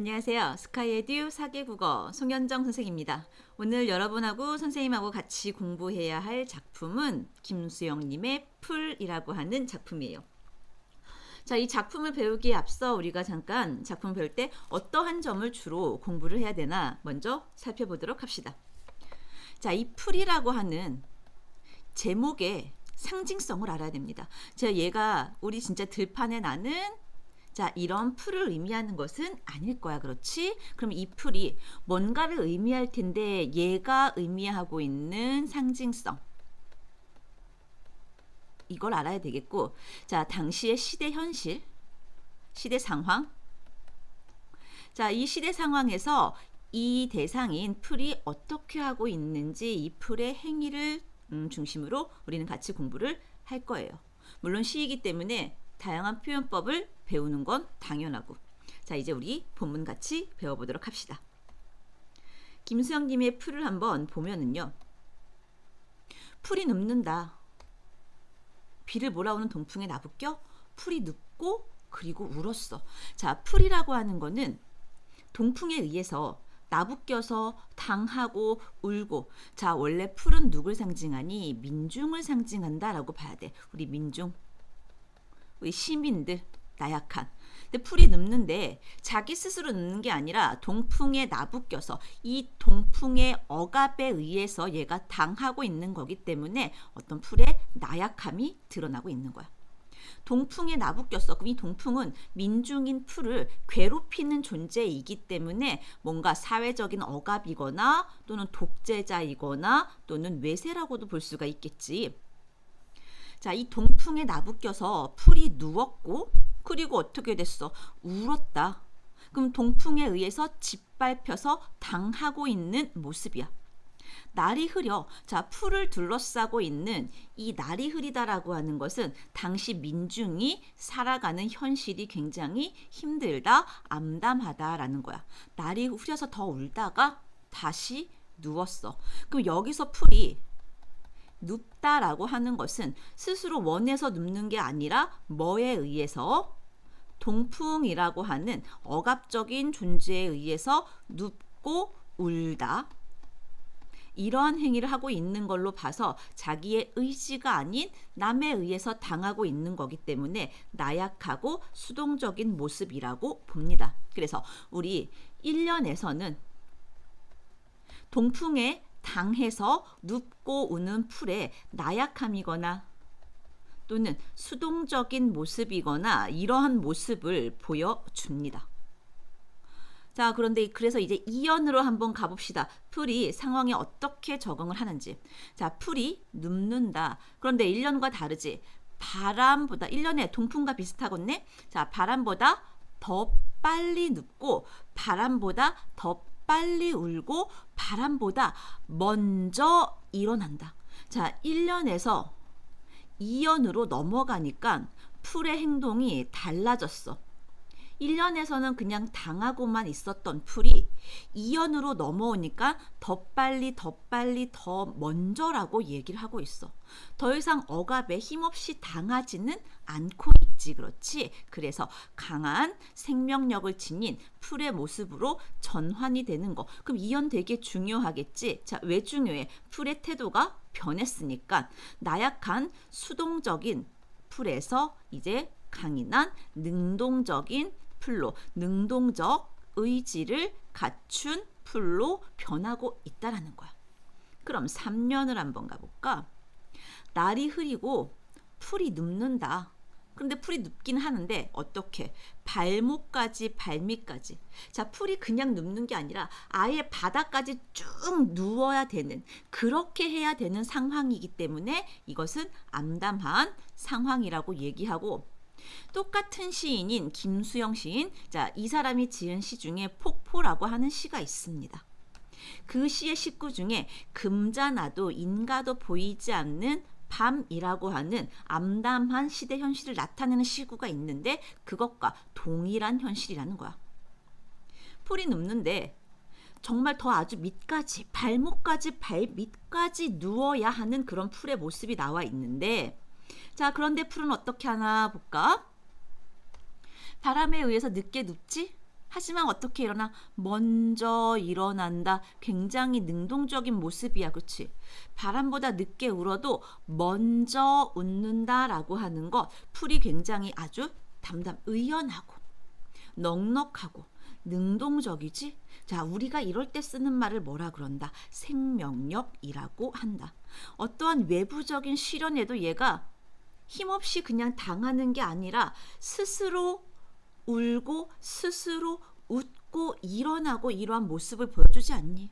안녕하세요. 스카이에듀 4개 국어 송현정 선생입니다. 오늘 여러분하고 선생님하고 같이 공부해야 할 작품은 김수영님의 풀이라고 하는 작품이에요. 자, 이 작품을 배우기에 앞서 우리가 잠깐 작품 배울 때 어떠한 점을 주로 공부를 해야 되나 먼저 살펴보도록 합시다. 자, 이 풀이라고 하는 제목의 상징성을 알아야 됩니다. 자, 얘가 우리 진짜 들판에 나는 자, 이런 풀을 의미하는 것은 아닐 거야. 그렇지? 그럼 이 풀이 뭔가를 의미할 텐데 얘가 의미하고 있는 상징성 이걸 알아야 되겠고, 자, 당시의 시대 현실, 시대 상황. 자, 이 시대 상황에서 이 대상인 풀이 어떻게 하고 있는지 이 풀의 행위를 중심으로 우리는 같이 공부를 할 거예요. 물론 시이기 때문에 다양한 표현법을 배우는 건 당연하고. 자, 이제 우리 본문 같이 배워보도록 합시다. 김수영님의 풀을 한번 보면은요. 풀이 눕는다. 비를 몰아오는 동풍에 나부껴 풀이 눕고 그리고 울었어. 자, 풀이라고 하는 거는 동풍에 의해서 나부껴서 당하고 울고. 자, 원래 풀은 누굴 상징하니? 민중을 상징한다라고 봐야 돼. 우리 민중, 우리 시민들, 나약한. 근데 풀이 눕는데 자기 스스로 눕는 게 아니라 동풍에 나부껴서 이 동풍의 억압에 의해서 얘가 당하고 있는 거기 때문에 어떤 풀의 나약함이 드러나고 있는 거야. 동풍에 나부꼈어. 그럼 이 동풍은 민중인 풀을 괴롭히는 존재이기 때문에 뭔가 사회적인 억압이거나 또는 독재자이거나 또는 외세라고도 볼 수가 있겠지. 자, 이 동풍에 나부껴서 풀이 누웠고 그리고 어떻게 됐어? 울었다. 그럼 동풍에 의해서 짓밟혀서 당하고 있는 모습이야. 날이 흐려. 자, 풀을 둘러싸고 있는 이 날이 흐리다라고 하는 것은 당시 민중이 살아가는 현실이 굉장히 힘들다, 암담하다라는 거야. 날이 흐려서 더 울다가 다시 누웠어. 그럼 여기서 풀이 눕다라고 하는 것은 스스로 원해서 눕는 게 아니라 뭐에 의해서? 동풍이라고 하는 억압적인 존재에 의해서 눕고 울다. 이러한 행위를 하고 있는 걸로 봐서 자기의 의지가 아닌 남에 의해서 당하고 있는 거기 때문에 나약하고 수동적인 모습이라고 봅니다. 그래서 우리 1년에서는 동풍에 당해서 눕고 우는 풀의 나약함이거나 또는 수동적인 모습이거나 이러한 모습을 보여줍니다. 자, 그런데 그래서 이제 2연으로 한번 가봅시다. 풀이 상황에 어떻게 적응을 하는지. 자, 풀이 눕는다. 그런데 1년과 다르지. 바람보다 1년에 동풍과 비슷하겠네. 자, 바람보다 더 빨리 눕고 바람보다 더 빨리 울고 바람보다 먼저 일어난다. 자, 1년에서 2년으로 넘어가니까 풀의 행동이 달라졌어. 1년에서는 그냥 당하고만 있었던 풀이 2년으로 넘어오니까 더 빨리 더 먼저라고 얘기를 하고 있어. 더 이상 억압에 힘없이 당하지는 않고 있지. 그렇지? 그래서 강한 생명력을 지닌 풀의 모습으로 전환이 되는 거. 그럼 2년 되게 중요하겠지? 자, 왜 중요해? 풀의 태도가 변했으니까 나약한 수동적인 풀에서 이제 강인한 능동적인 풀로, 능동적 의지를 갖춘 풀로 변하고 있다라는 거야. 그럼 3년을 한번 가볼까? 날이 흐리고 풀이 눕는다. 그런데 풀이 눕긴 하는데 어떻게? 발목까지 발밑까지. 자, 풀이 그냥 눕는 게 아니라 아예 바닥까지 쭉 누워야 되는, 그렇게 해야 되는 상황이기 때문에 이것은 암담한 상황이라고 얘기하고, 똑같은 시인인 김수영 시인, 자, 이 사람이 지은 시 중에 폭포라고 하는 시가 있습니다. 그 시의 식구 중에 금자나도 인가도 보이지 않는 밤이라고 하는 암담한 시대 현실을 나타내는 시구가 있는데 그것과 동일한 현실이라는 거야. 풀이 눕는데 정말 더 아주 밑까지, 발목까지 발밑까지 누워야 하는 그런 풀의 모습이 나와 있는데, 자, 그런데 풀은 어떻게 하나 볼까? 바람에 의해서 늦게 눕지? 하지만 어떻게 일어나? 먼저 일어난다. 굉장히 능동적인 모습이야. 그치? 바람보다 늦게 울어도 먼저 웃는다라고 하는 것. 풀이 굉장히 아주 의연하고 넉넉하고 능동적이지? 자, 우리가 이럴 때 쓰는 말을 뭐라 그런다? 생명력이라고 한다. 어떠한 외부적인 시련에도 얘가 힘없이 그냥 당하는 게 아니라 스스로 울고 스스로 웃고 일어나고 이러한 모습을 보여주지 않니?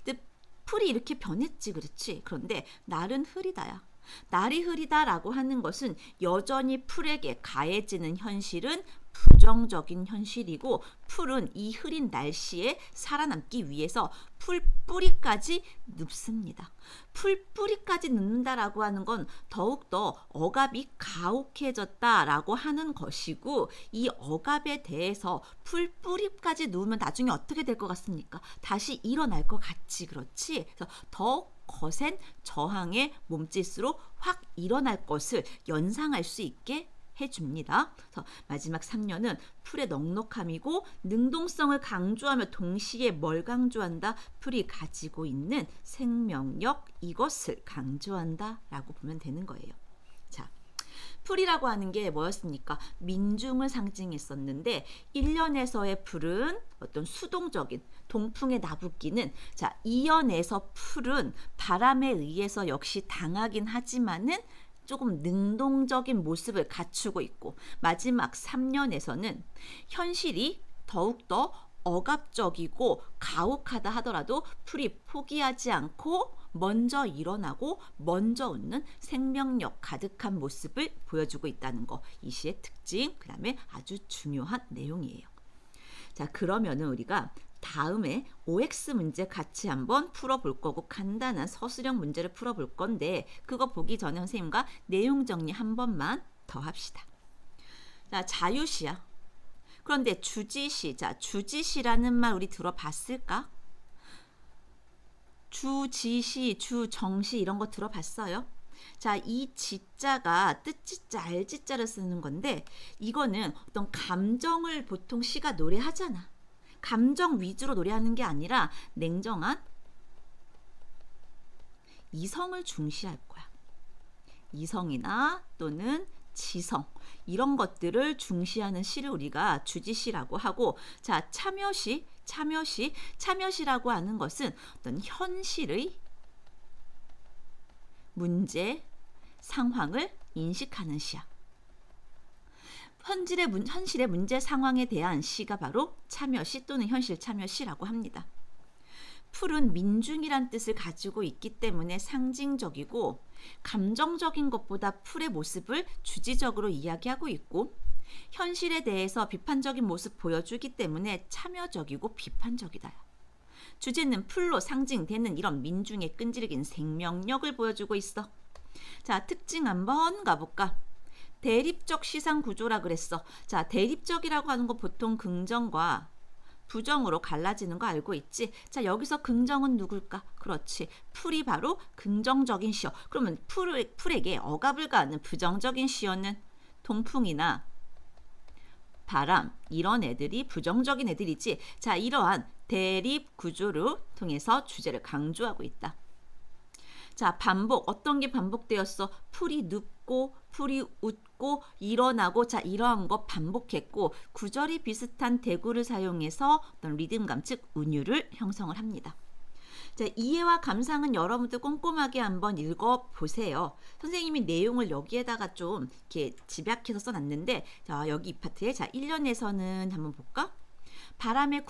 근데 풀이 이렇게 변했지, 그렇지? 그런데 날은 흐리다야. 날이 흐리다라고 하는 것은 여전히 풀에게 가해지는 현실은 부정적인 현실이고, 풀은 이 흐린 날씨에 살아남기 위해서 풀 뿌리까지 눕습니다. 풀 뿌리까지 눕는다라고 하는 건 더욱더 억압이 가혹해졌다라고 하는 것이고, 이 억압에 대해서 풀 뿌리까지 누우면 나중에 어떻게 될 것 같습니까? 다시 일어날 것 같지, 그렇지? 그래서 더 거센 저항의 몸짓으로 확 일어날 것을 연상할 수 있게 해줍니다. 그래서 마지막 3년은 풀의 넉넉함이고 능동성을 강조하며 동시에 뭘 강조한다? 풀이 가지고 있는 생명력, 이것을 강조한다 라고 보면 되는 거예요. 자, 풀이라고 하는 게 뭐였습니까? 민중을 상징했었는데 1년에서의 풀은 어떤 수동적인 동풍에 나부끼는, 자, 2년에서 풀은 바람에 의해서 역시 당하긴 하지만은 조금 능동적인 모습을 갖추고 있고, 마지막 3년에서는 현실이 더욱더 억압적이고 가혹하다 하더라도 풀이 포기하지 않고 먼저 일어나고 먼저 웃는 생명력 가득한 모습을 보여주고 있다는 거, 이 시의 특징, 그 다음에 아주 중요한 내용이에요. 자, 그러면은 우리가 다음에 OX 문제 같이 한번 풀어볼 거고, 간단한 서술형 문제를 풀어볼 건데, 그거 보기 전에 선생님과 내용 정리 한 번만 더 합시다. 자, 자유시야. 그런데 주지시, 자, 주지시라는 말 우리 들어봤을까? 주지시, 주정시 이런 거 들어봤어요? 자, 이 지자가 뜻지자, 알지자를 쓰는 건데, 이거는 어떤 감정을 보통 시가 노래하잖아. 감정 위주로 노래하는 게 아니라 냉정한 이성을 중시할 거야. 이성이나 또는 지성, 이런 것들을 중시하는 시를 우리가 주지시라고 하고, 자, 참여시라고 하는 것은 어떤 현실의 문제, 상황을 인식하는 시야. 현실의 문제 상황에 대한 시가 바로 참여시 또는 현실 참여시라고 합니다. 풀은 민중이란 뜻을 가지고 있기 때문에 상징적이고, 감정적인 것보다 풀의 모습을 주지적으로 이야기하고 있고, 현실에 대해서 비판적인 모습 보여주기 때문에 참여적이고 비판적이다. 주제는 풀로 상징되는 이런 민중의 끈질긴 생명력을 보여주고 있어. 자, 특징 한번 가볼까? 대립적 시상 구조라 그랬어. 자, 대립적이라고 하는 거 보통 긍정과 부정으로 갈라지는 거 알고 있지? 자, 여기서 긍정은 누굴까? 그렇지. 풀이 바로 긍정적인 시어. 그러면 풀에게 억압을 가하는 부정적인 시어는 동풍이나 바람, 이런 애들이 부정적인 애들이지. 자, 이러한 대립 구조를 통해서 주제를 강조하고 있다. 자, 반복. 어떤 게 반복되었어? 풀이 눕고 풀이 웃고 일어나고, 자, 이러한 거 반복했고, 구절이 비슷한 대구를 사용해서 어떤 리듬감, 즉 운율을 형성을 합니다. 자, 이해와 감상은 여러분들 꼼꼼하게 한번 읽어보세요. 선생님이 내용을 여기에다가 좀 이렇게 집약해서 써놨는데, 자, 여기 이 파트에, 자, 1년에서는 한번 볼까? 바람에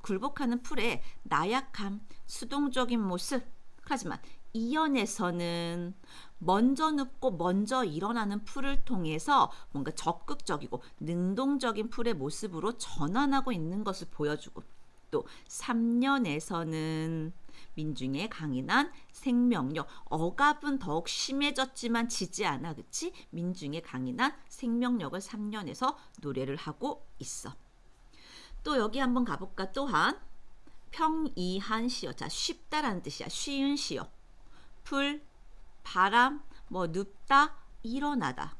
굴복하는 풀의 나약함, 수동적인 모습. 하지만 2년에서는 먼저 눕고 먼저 일어나는 풀을 통해서 뭔가 적극적이고 능동적인 풀의 모습으로 전환하고 있는 것을 보여주고, 또 3년에서는 민중의 강인한 생명력, 억압은 더욱 심해졌지만 지지 않아, 그치? 민중의 강인한 생명력을 3년에서 노래를 하고 있어. 또 여기 한번 가볼까? 또한 평이한 시어. 자, 쉽다라는 뜻이야. 쉬운 시어. 풀, 바람, 뭐 눕다, 일어나다,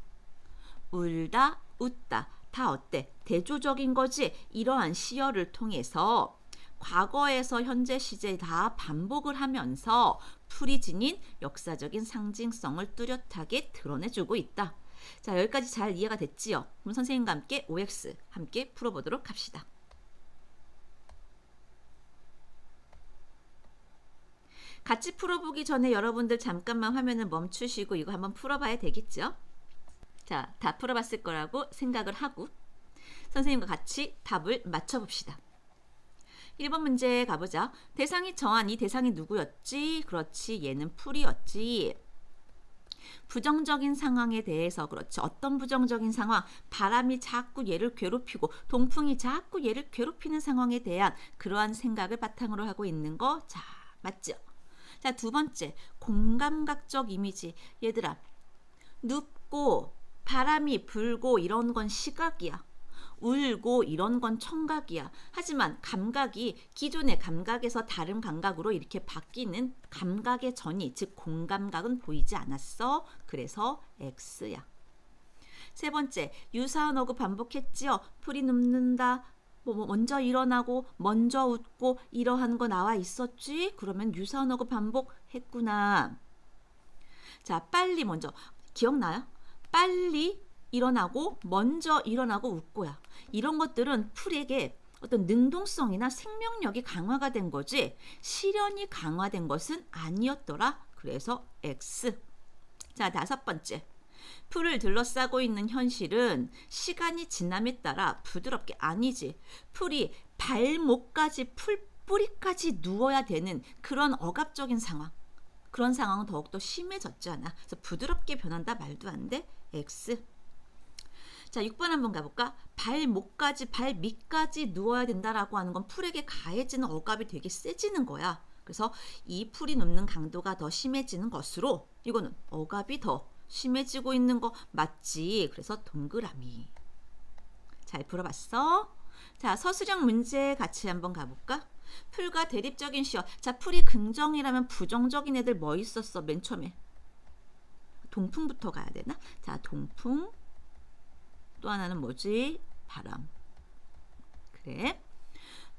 울다, 웃다, 다 어때? 대조적인 거지? 이러한 시어를 통해서 과거에서 현재 시제 다 반복을 하면서 풀이 지닌 역사적인 상징성을 뚜렷하게 드러내주고 있다. 자, 여기까지 잘 이해가 됐지요? 그럼 선생님과 함께 OX 함께 풀어보도록 합시다. 같이 풀어보기 전에 여러분들 잠깐만 화면을 멈추시고 이거 한번 풀어봐야 되겠죠? 자, 다 풀어봤을 거라고 생각을 하고 선생님과 같이 답을 맞춰봅시다. 1번 문제 가보자. 대상이 정한 이 대상이 누구였지? 그렇지, 얘는 풀이었지. 부정적인 상황에 대해서 그렇지. 어떤 부정적인 상황? 바람이 자꾸 얘를 괴롭히고 동풍이 자꾸 얘를 괴롭히는 상황에 대한 그러한 생각을 바탕으로 하고 있는 거. 자, 맞죠? 자, 두 번째, 공감각적 이미지. 얘들아, 눕고 바람이 불고 이런 건 시각이야. 울고 이런 건 청각이야. 하지만 감각이 기존의 감각에서 다른 감각으로 이렇게 바뀌는 감각의 전이, 즉 공감각은 보이지 않았어. 그래서 X야. 세 번째, 유사한 어구 반복했지요. 풀이 눕는다. 먼저 일어나고 먼저 웃고 이러한 거 나와 있었지? 그러면 유사한 어구 반복했구나. 자, 빨리 먼저. 기억나요? 빨리 일어나고 먼저 일어나고 웃고야. 이런 것들은 풀에게 어떤 능동성이나 생명력이 강화가 된 거지 실현이 강화된 것은 아니었더라. 그래서 X. 자, 다섯 번째. 풀을 둘러싸고 있는 현실은 시간이 지남에 따라 부드럽게 아니지. 풀이 발목까지 풀뿌리까지 누워야 되는 그런 억압적인 상황. 그런 상황은 더욱더 심해졌지 않아. 그래서 부드럽게 변한다 말도 안 돼. X. 자, 6번 한번 가볼까? 발목까지, 발 밑까지 누워야 된다라고 하는 건 풀에게 가해지는 억압이 되게 세지는 거야. 그래서 이 풀이 눕는 강도가 더 심해지는 것으로 이거는 억압이 더 심해지고 있는 거 맞지? 그래서 동그라미. 잘 풀어봤어? 자, 서술형 문제 같이 한번 가볼까? 풀과 대립적인 시어. 자, 풀이 긍정이라면 부정적인 애들 뭐 있었어? 맨 처음에. 동풍부터 가야 되나? 자, 동풍. 또 하나는 뭐지? 바람. 그래.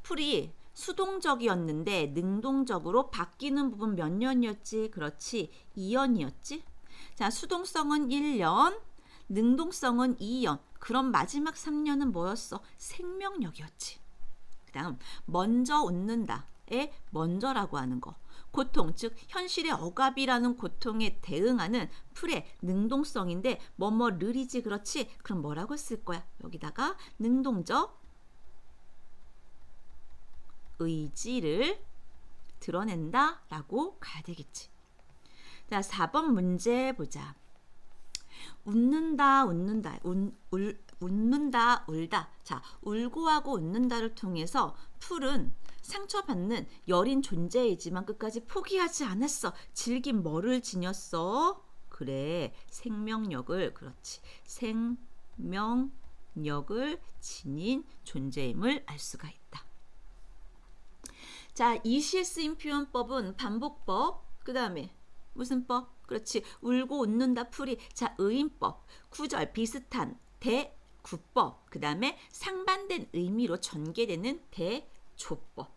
풀이 수동적이었는데 능동적으로 바뀌는 부분 몇 년이었지? 그렇지. 2년이었지. 자, 수동성은 1년, 능동성은 2년. 그럼 마지막 3년은 뭐였어? 생명력이었지. 그 다음 먼저 웃는다에 먼저라고 하는 거. 고통, 즉 현실의 억압이라는 고통에 대응하는 풀의 능동성인데 뭐뭐를이지. 그렇지? 그럼 뭐라고 쓸 거야? 여기다가 능동적 의지를 드러낸다 라고 가야 되겠지. 자, 4번 문제 보자. 웃는다, 웃는다, 울다. 자, 울고 하고 웃는다를 통해서 풀은 상처받는 여린 존재이지만 끝까지 포기하지 않았어. 질긴 뭐를 지녔어? 그래, 생명력을. 그렇지. 생명력을 지닌 존재임을 알 수가 있다. 자, ECS인 표현법은 반복법, 그 다음에 무슨 법? 그렇지. 울고 웃는다 풀이. 자, 의인법. 구절 비슷한 대구법. 그 다음에 상반된 의미로 전개되는 대조법.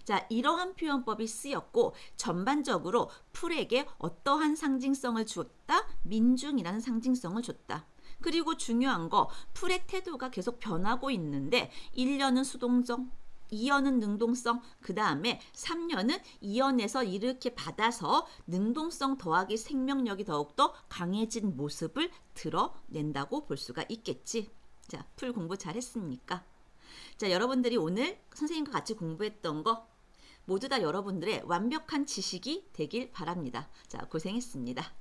자, 이러한 표현법이 쓰였고 전반적으로 풀에게 어떠한 상징성을 주었다? 민중이라는 상징성을 줬다. 그리고 중요한 거, 풀의 태도가 계속 변하고 있는데 1년은 수동적, 2년은 능동성, 그 다음에 3년은 2년에서 이렇게 받아서 능동성 더하기 생명력이 더욱더 강해진 모습을 드러낸다고 볼 수가 있겠지. 자, 풀 공부 잘했습니까? 자, 여러분들이 오늘 선생님과 같이 공부했던 거 모두 다 여러분들의 완벽한 지식이 되길 바랍니다. 자, 고생했습니다.